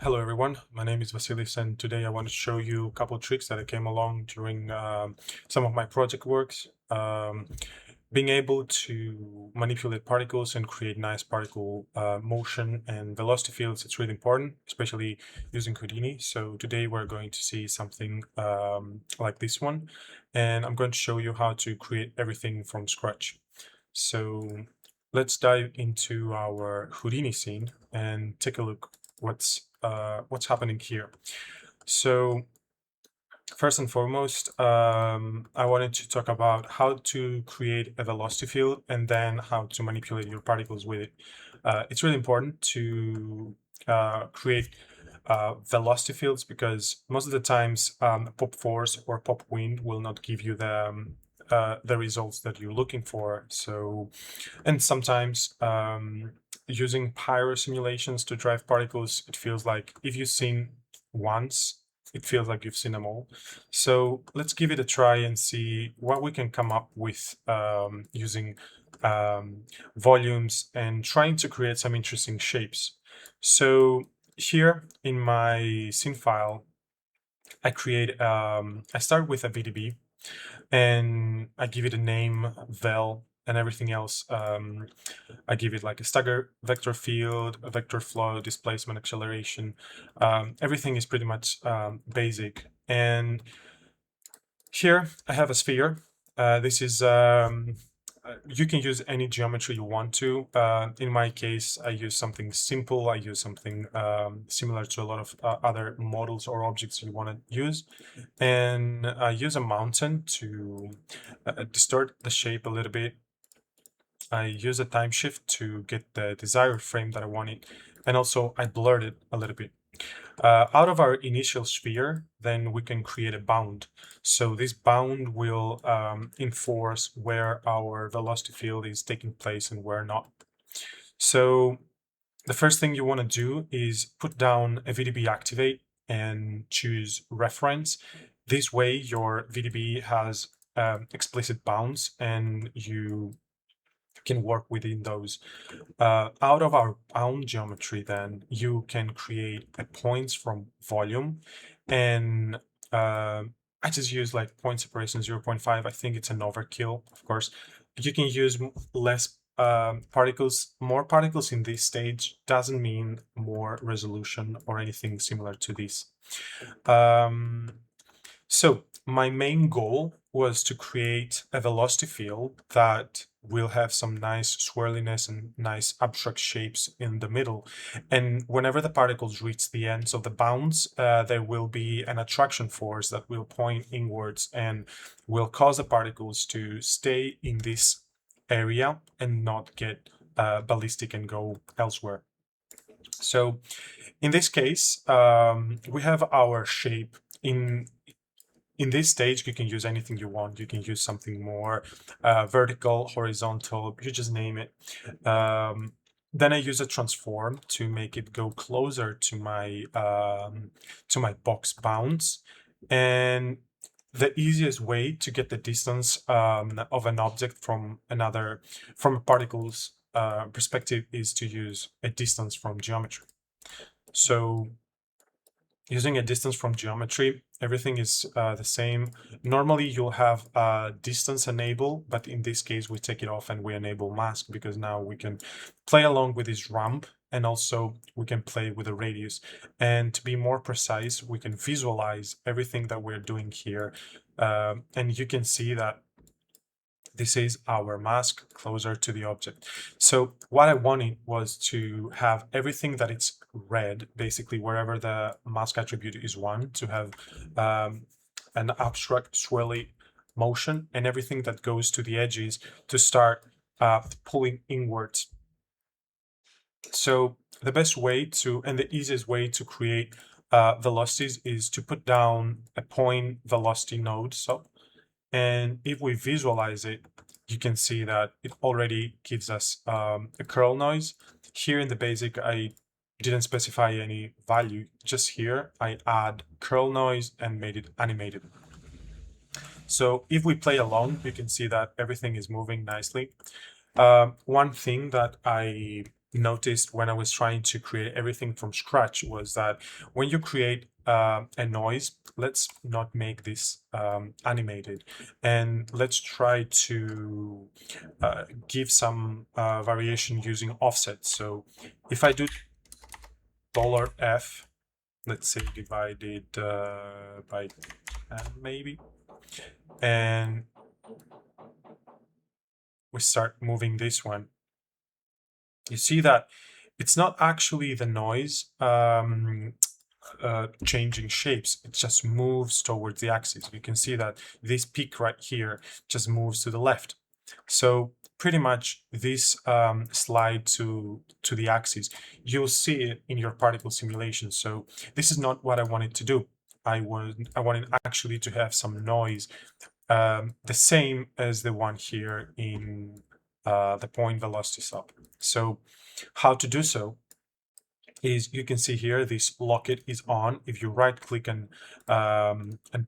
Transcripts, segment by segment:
Hello everyone, my name is Vasilis and today I want to show you a couple of tricks that I came along during some of my project works. Being able to manipulate particles and create nice particle motion and velocity fields, it's really important, especially using Houdini. So today we're going to see something like this one, and I'm going to show you how to create everything from scratch. So let's dive into our Houdini scene and take a look what's happening here. So first and foremost, I wanted to talk about how to create a velocity field and then how to manipulate your particles with it. It's really important to create velocity fields because most of the times pop force or pop wind will not give you the results that you're looking for. So, and sometimes using pyro simulations to drive particles, it feels like if you've seen once, it feels like you've seen them all. So let's give it a try and see what we can come up with using volumes and trying to create some interesting shapes. So here in my scene file, I start with a VDB and I give it a name, Vel, and everything else. I give it like a stagger vector field, a vector flow, displacement, acceleration. Everything is pretty much basic. And here I have a sphere. This is you can use any geometry you want to. In my case, I use something simple. I use something similar to a lot of other models or objects you want to use. And I use a mountain to distort the shape a little bit. I use a time shift to get the desired frame that I wanted. And also I blurred it a little bit. Out of our initial sphere, then we can create a bound. So this bound will enforce where our velocity field is taking place and where not. So the first thing you want to do is put down a VDB activate and choose reference. This way your VDB has explicit bounds and you can work within those. Out of our bound geometry, then you can create a points from volume, and I just use like point separation 0.5. I think it's an overkill. Of course, you can use less particles. More particles in this stage doesn't mean more resolution or anything similar to this. So my main goal was to create a velocity field that will have some nice swirliness and nice abstract shapes in the middle. And whenever the particles reach the ends of the bounds, there will be an attraction force that will point inwards and will cause the particles to stay in this area and not get ballistic and go elsewhere. So in this case, we have our shape. In this stage, you can use anything you want. You can use something more vertical, horizontal, you just name it. Then I use a transform to make it go closer to my box bounds. And the easiest way to get the distance of an object from a particle's perspective is to use a distance from geometry. So using a distance from geometry, everything is the same. Normally you'll have distance enable, but in this case we take it off and we enable mask because now we can play along with this ramp and also we can play with the radius. And to be more precise, we can visualize everything that we're doing here. And you can see that this is our mask closer to the object. So what I wanted was to have everything that it's red, basically wherever the mask attribute is 1, to have an abstract swirly motion, and everything that goes to the edges to start pulling inwards. So the best way to, and the easiest way to create velocities is to put down a point velocity node. So, and if we visualize it, you can see that it already gives us a curl noise. Here in the basic, I didn't specify any value. Just here, I add curl noise and made it animated. So if we play along, you can see that everything is moving nicely. One thing that I noticed when I was trying to create everything from scratch was that when you create a noise, let's not make this animated, and let's try to give some variation using offset. So if I do $F, let's say divided by 10 maybe, and we start moving this one, you see that it's not actually the noise changing shapes, it just moves towards the axis. You can see that this peak right here just moves to the left. So pretty much this slide to the axis, you'll see it in your particle simulation. So this is not what I wanted to do. I wanted actually to have some noise, the same as the one here in the point velocity sub. So how to do so is, you can see here this locket is on. If you right click and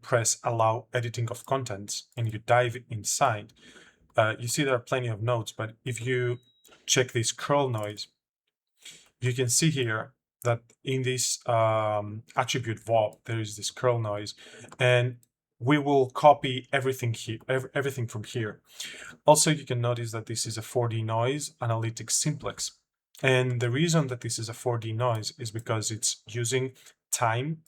press allow editing of contents and you dive inside, you see there are plenty of nodes, but if you check this curl noise, you can see here that in this attribute vault, there is this curl noise, and we will copy everything here, everything from here. Also, you can notice that this is a 4D noise analytic simplex. And the reason that this is a 4D noise is because it's using time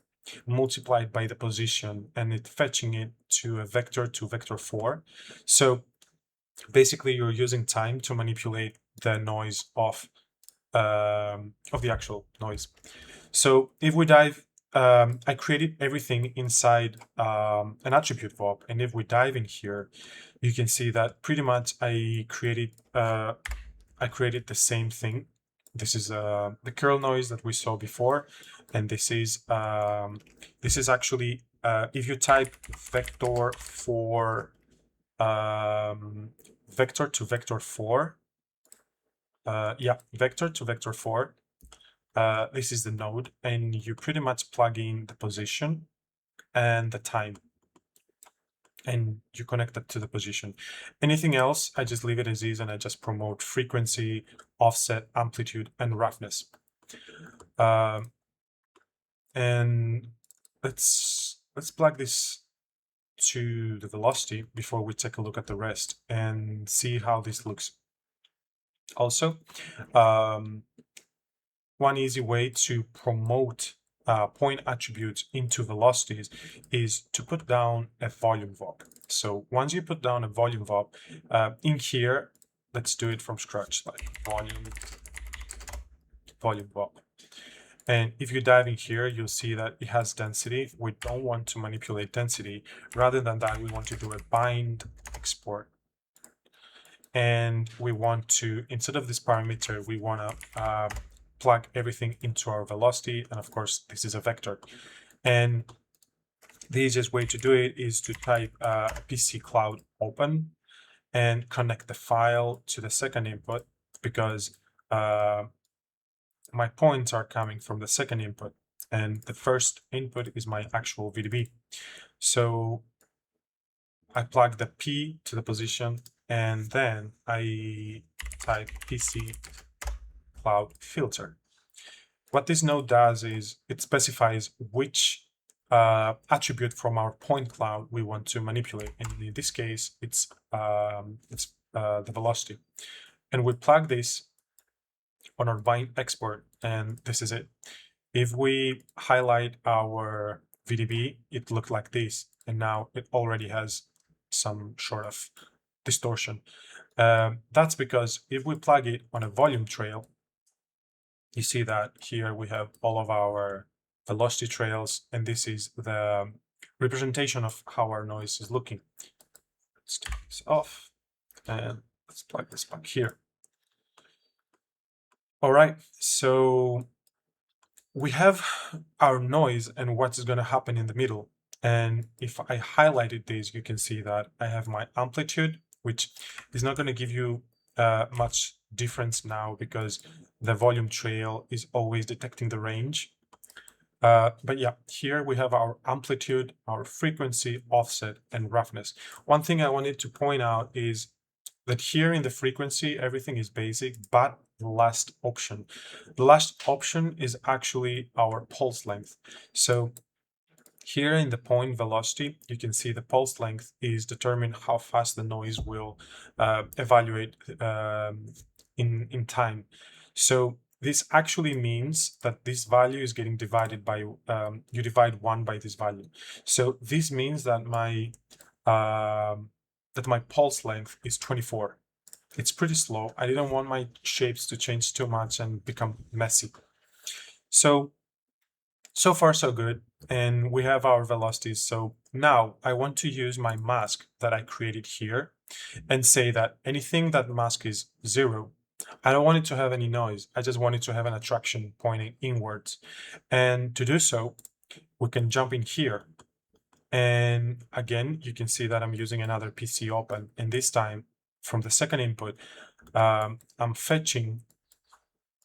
multiplied by the position, and it's fetching it to a vector 4. So basically, you're using time to manipulate the noise of the actual noise. So if we dive, I created everything inside an attribute VOP, and if we dive in here, you can see that pretty much I created the same thing. This is the curl noise that we saw before, and this is actually if you type vector to vector 4, vector to vector 4. This is the node, and you pretty much plug in the position and the time, and you connect that to the position. Anything else, I just leave it as is, and I just promote frequency, offset, amplitude, and roughness. And let's plug this to the velocity before we take a look at the rest and see how this looks. Also, one easy way to promote point attributes into velocities is to put down a volume VOP. So once you put down a volume VOP, in here, let's do it from scratch, like volume VOP. And if you dive in here, you'll see that it has density. We don't want to manipulate density. Rather than that, we want to do a bind export. And we want to, instead of this parameter, we want to plug everything into our velocity. And of course, this is a vector. And the easiest way to do it is to type PC Cloud open and connect the file to the second input, because my points are coming from the second input, and the first input is my actual VDB. So I plug the P to the position, and then I type PC Cloud filter. What this node does is it specifies which attribute from our point cloud we want to manipulate, and in this case, it's the velocity. And we plug this on our bind export, and this is it. If we highlight our VDB, it looked like this, and now it already has some sort of distortion. That's because if we plug it on a volume trail, you see that here we have all of our velocity trails, and this is the representation of how our noise is looking. Let's take this off, and let's plug this back here. All right, so we have our noise and what's going to happen in the middle. And if I highlighted this, you can see that I have my amplitude, which is not going to give you much difference now because the volume trail is always detecting the range. But yeah, here we have our amplitude, our frequency, offset, and roughness. One thing I wanted to point out is that here in the frequency, everything is basic, but the last option. The last option is actually our pulse length. So here in the point velocity, you can see the pulse length is determined how fast the noise will evaluate in time. So this actually means that this value is getting divided by, you divide 1 by this value. So this means that my pulse length is 24. It's pretty slow. I didn't want my shapes to change too much and become messy. So far so good. And we have our velocities. So now I want to use my mask that I created here and say that anything that mask is 0, I don't want it to have any noise. I just want it to have an attraction pointing inwards. And to do so, we can jump in here. And again, you can see that I'm using another PC open. And this time, from the second input, I'm fetching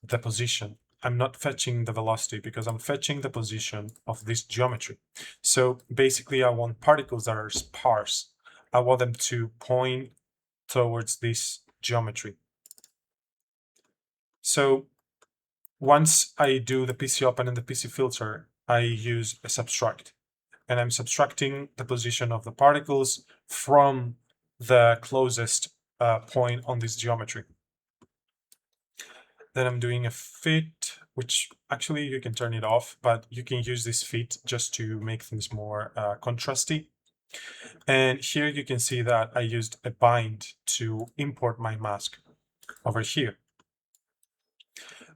the position. I'm not fetching the velocity because I'm fetching the position of this geometry. So basically, I want particles that are sparse. I want them to point towards this geometry. So once I do the PC open and the PC filter, I use a subtract. And I'm subtracting the position of the particles from the closest point on this geometry. Then I'm doing a fit, which actually you can turn it off, but you can use this fit just to make things more contrasty. And here you can see that I used a bind to import my mask over here.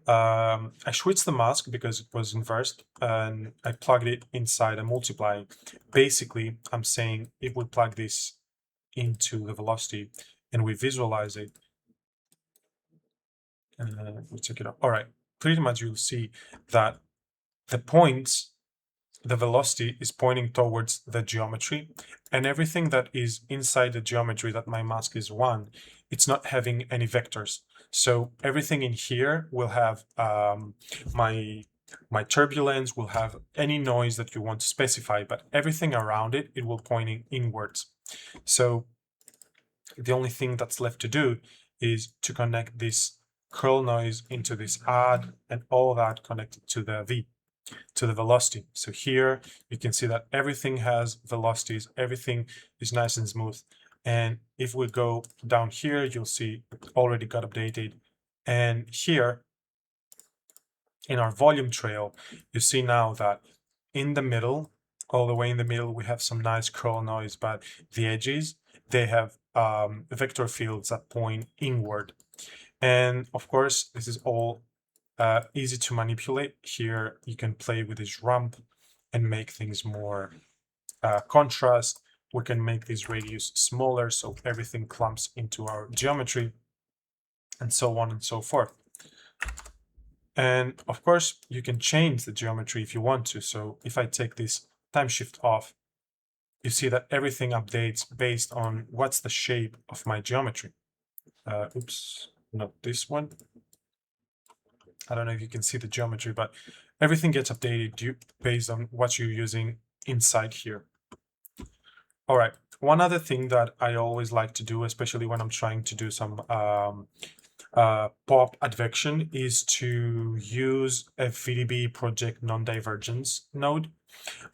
I switched the mask because it was inversed and I plugged it inside a multiply. Basically, I'm saying if we plug this into the velocity and we visualize it, we check it out. All right, pretty much you'll see that the points, the velocity is pointing towards the geometry, and everything that is inside the geometry that my mask is 1, it's not having any vectors. So everything in here will have my turbulence, will have any noise that you want to specify, but everything around it, it will pointing inwards. So the only thing that's left to do is to connect this curl noise into this add, and all that connected to the V, to the velocity. So here you can see that everything has velocities, everything is nice and smooth. And if we go down here, you'll see it already got updated. And here in our volume trail, you see now that in the middle, all the way in the middle, we have some nice curl noise, but the edges, they have vector fields that point inward. And of course, this is all easy to manipulate. Here you can play with this ramp and make things more contrast. We can make this radius smaller so everything clumps into our geometry, and so on and so forth. And of course, you can change the geometry if you want to. So if I take this time shift off, you see that everything updates based on what's the shape of my geometry. Oops, not this one. I don't know if you can see the geometry, but everything gets updated based on what you're using inside here. All right, one other thing that I always like to do, especially when I'm trying to do some pop advection, is to use a VDB project non-divergence node.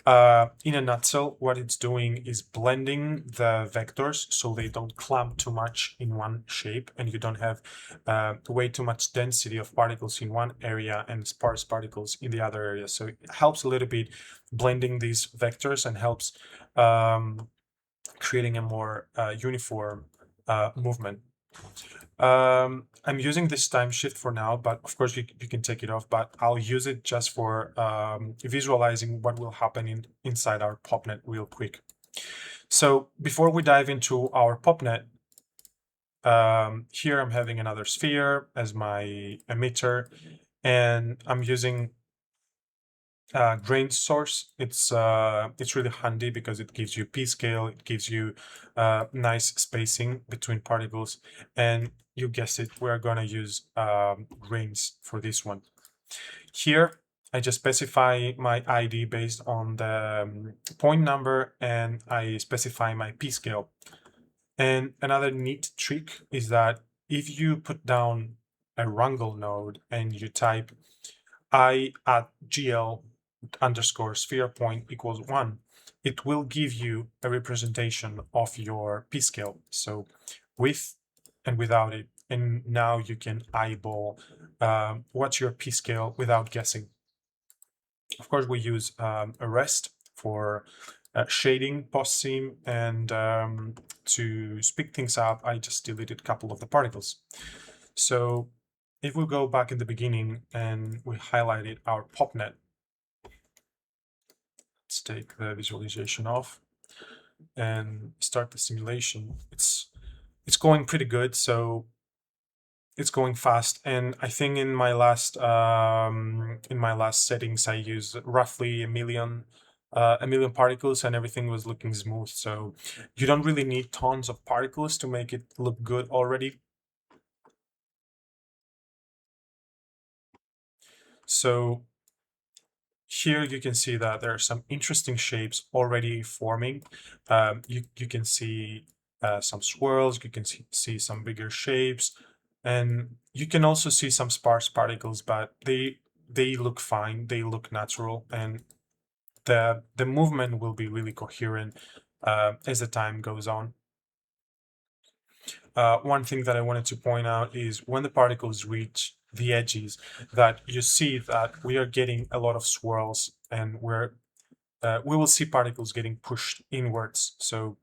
In a nutshell, what it's doing is blending the vectors so they don't clump too much in one shape and you don't have way too much density of particles in one area and sparse particles in the other area. So it helps a little bit blending these vectors and helps creating a more uniform movement. I'm using this time shift for now, but of course you can take it off, but I'll use it just for visualizing what will happen inside our popnet real quick. So before we dive into our popnet, here I'm having another sphere as my emitter, and I'm using grain source. It's really handy because it gives you p-scale, it gives you nice spacing between particles, and you guessed it, we're gonna use grains for this one. Here I just specify my ID based on the point number, and I specify my p-scale. And another neat trick is that if you put down a wrangle node and you type I at GL underscore sphere point equals 1, it will give you a representation of your p-scale. So with and without it. And now you can eyeball what's your p-scale without guessing. Of course, we use a rest for shading post seam, and to speed things up, I just deleted a couple of the particles. So if we go back in the beginning and we highlighted our popnet, let's take the visualization off and start the simulation. It's going pretty good, so it's going fast. And I think in my last settings, I used roughly a million particles, and everything was looking smooth. So you don't really need tons of particles to make it look good already. So here you can see that there are some interesting shapes already forming. You can see some swirls, you can see some bigger shapes, and you can also see some sparse particles, but they look fine, they look natural, and the movement will be really coherent as the time goes on. One thing that I wanted to point out is when the particles reach the edges, that you see that we are getting a lot of swirls, and we will see particles getting pushed inwards. So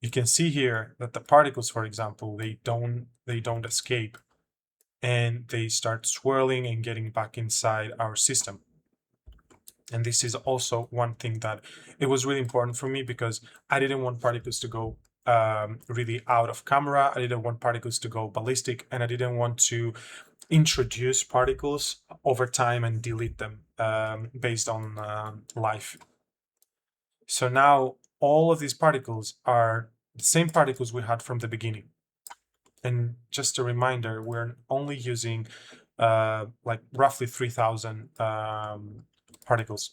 you can see here that the particles, for example, they don't escape, and they start swirling and getting back inside our system. And this is also one thing that it was really important for me, because I didn't want particles to go really out of camera. I didn't want particles to go ballistic, and I didn't want to introduce particles over time and delete them based on life. So now all of these particles are the same particles we had from the beginning. And just a reminder, we're only using like roughly 3,000 particles,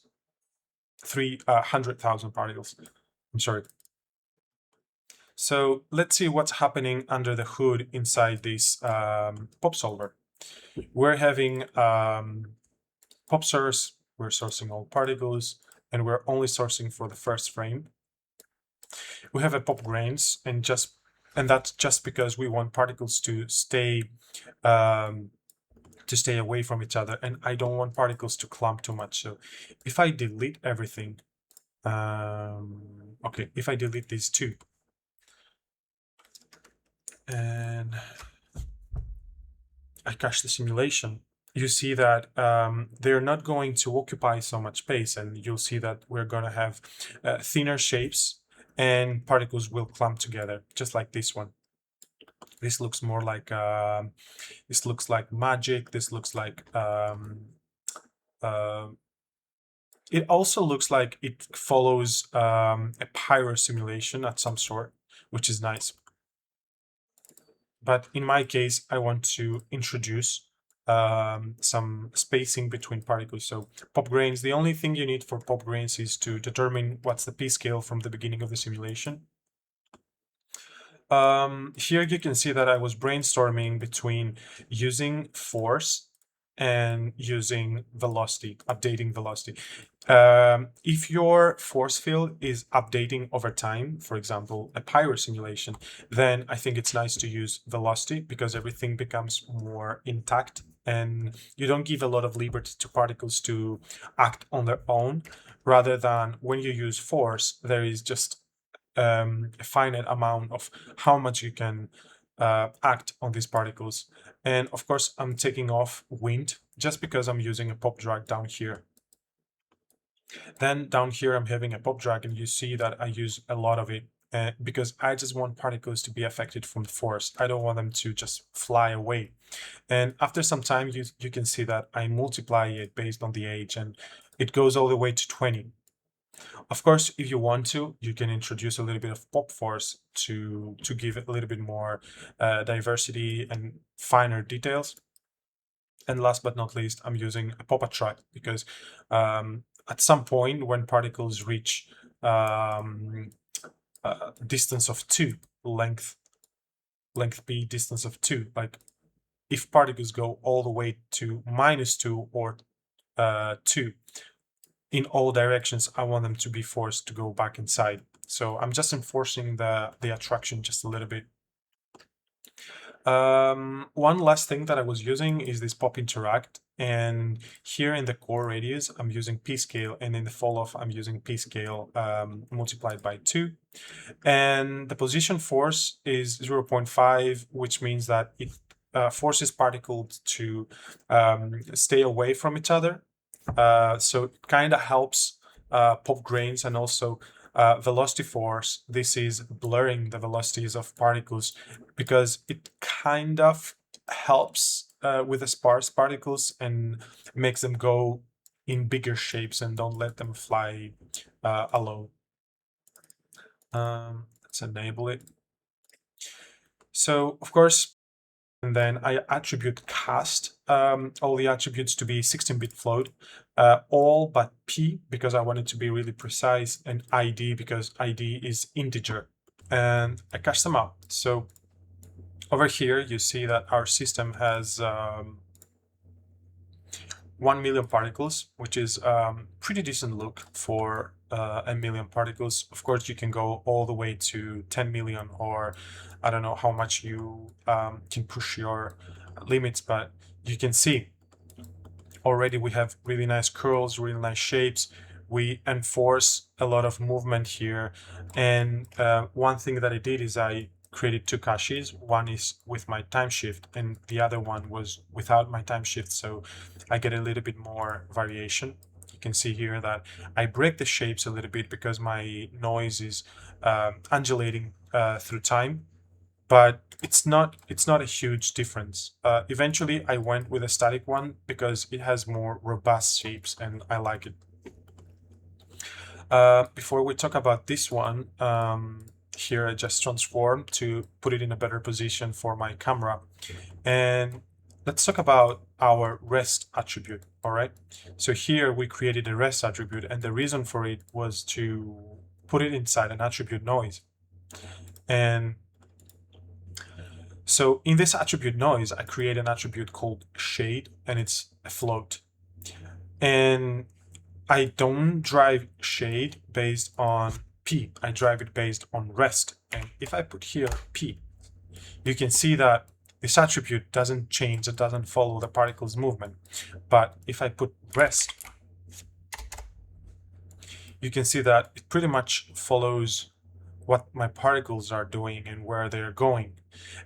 300,000 particles. I'm sorry. So let's see what's happening under the hood inside this pop solver. We're having pop source, we're sourcing all particles, and we're only sourcing for the first frame. We have a pop grains, and that's just because we want particles to stay away from each other, and I don't want particles to clump too much. So if I delete everything, okay, if I delete these two, and I cache the simulation, you see that they're not going to occupy so much space, and you'll see that we're going to have thinner shapes, and particles will clump together, just like this one. This looks more like this looks like magic. This looks like it also looks like it follows a pyro simulation at some sort, which is nice. But in my case, I want to introduce some spacing between particles. So pop grains, the only thing you need for pop grains is to determine what's the p-scale from the beginning of the simulation. Here you can see that I was brainstorming between using force and using velocity, updating velocity. If your force field is updating over time, for example, a pyro simulation, then I think it's nice to use velocity, because everything becomes more intact and you don't give a lot of liberty to particles to act on their own, rather than when you use force, there is just a finite amount of how much you can act on these particles. And of course, I'm taking off wind just because I'm using a pop drag down here. Then down here, I'm having a pop drag, and you see that I use a lot of it because I just want particles to be affected from the force. I don't want them to just fly away. And after some time, you can see that I multiply it based on the age, and it goes all the way to 20. Of course, if you want to, you can introduce a little bit of pop force to give it a little bit more diversity and finer details. And last but not least, I'm using a pop attract, because at some point when particles reach distance of 2, length b, distance of 2, like if particles go all the way to -2 or 2 in all directions, I want them to be forced to go back inside. So I'm just enforcing the attraction just a little bit. One last thing that I was using is this pop interact, and here in the core radius I'm using p scale, and in the fall off I'm using p scale multiplied by 2, and the position force is 0.5, which means that it forces particles to stay away from each other. So it kind of helps pop grains, and also velocity force. This is blurring the velocities of particles, because it kind of helps with the sparse particles and makes them go in bigger shapes and don't let them fly alone. Let's enable it. So of course, and then I attribute cast all the attributes to be 16-bit float, all but p because I want it to be really precise, and id because id is integer, and I cast them out. So over here you see that our system has 1 million particles, which is pretty decent look for a million particles. Of course, you can go all the way to 10 million, or I don't know how much you can push your limits, but you can see already we have really nice curls, really nice shapes. We enforce a lot of movement here. And one thing that I did is I created 2 caches. One is with my time shift, and the other one was without my time shift. So I get a little bit more variation. You can see here that I break the shapes a little bit because my noise is undulating through time, but it's not a huge difference. Eventually I went with a static one because it has more robust shapes and I like it. Before we talk about this one, here I just transformed to put it in a better position for my camera. And let's talk about our rest attribute. All right, so here we created a rest attribute, and the reason for it was to put it inside an attribute noise. And so in this attribute noise, I create an attribute called shade, and it's a float. And I don't drive shade based on p, I drive it based on rest. And if I put here p, you can see that this attribute doesn't change, it doesn't follow the particle's movement. But if I put rest, you can see that it pretty much follows what my particles are doing and where they're going.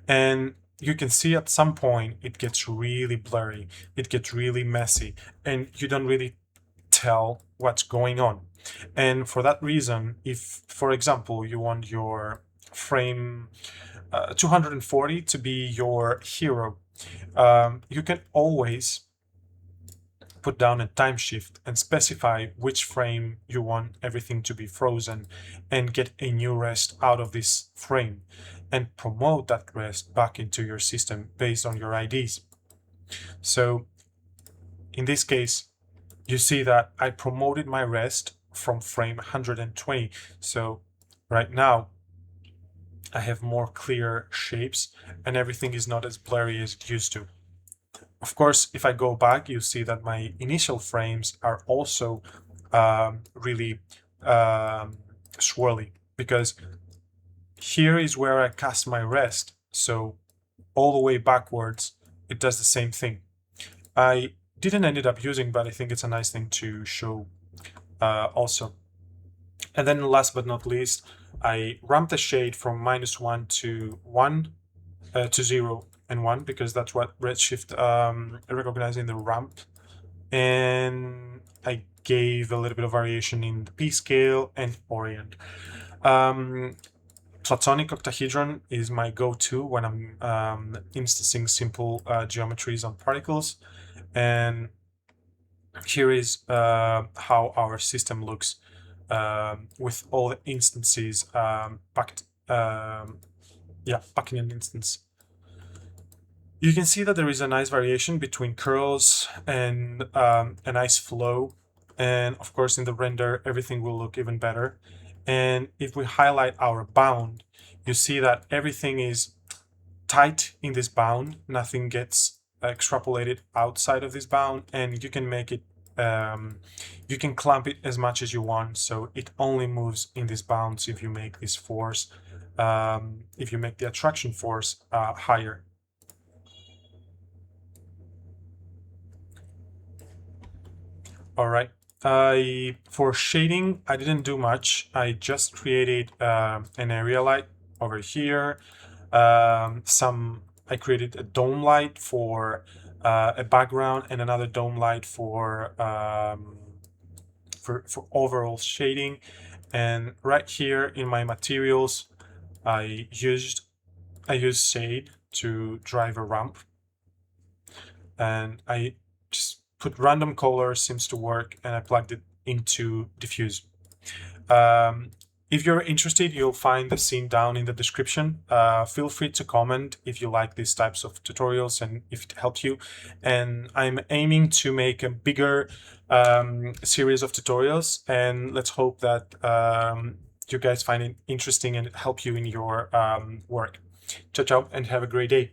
And you can see at some point it gets really blurry, it gets really messy, and you don't really tell what's going on. And for that reason, if, for example, you want your frame 240 to be your hero, you can always put down a time shift and specify which frame you want everything to be frozen, and get a new rest out of this frame and promote that rest back into your system based on your IDs. So in this case, you see that I promoted my rest from frame 120. So right now I have more clear shapes and everything is not as blurry as it used to. Of course, if I go back, you see that my initial frames are also really swirly, because here is where I cast my rest. So all the way backwards, it does the same thing. I didn't end up using, but I think it's a nice thing to show also. And then last but not least, I ramp the shade from -1 to 1 to 0 and 1, because that's what Redshift recognized in the ramp. And I gave a little bit of variation in the P scale and orient. Platonic octahedron is my go-to when I'm instancing simple geometries on particles. And here is how our system looks with all the instances packed in an instance. You can see that there is a nice variation between curls and a nice flow. And of course, in the render, everything will look even better. And if we highlight our bound, you see that everything is tight in this bound. Nothing gets extrapolated outside of this bound, and you can make it, you can clamp it as much as you want, so it only moves in these bounds if you make this force, if you make the attraction force higher. All right. For shading, I didn't do much. I just created an area light over here. I created a dome light for a background, and another dome light for overall shading. And right here in my materials, I used shade to drive a ramp, and I just put random color, seems to work, and I plugged it into diffuse. If you're interested, you'll find the scene down in the description. Feel free to comment if you like these types of tutorials and if it helped you. And I'm aiming to make a bigger series of tutorials, and let's hope that you guys find it interesting and help you in your work. Ciao, ciao, and have a great day.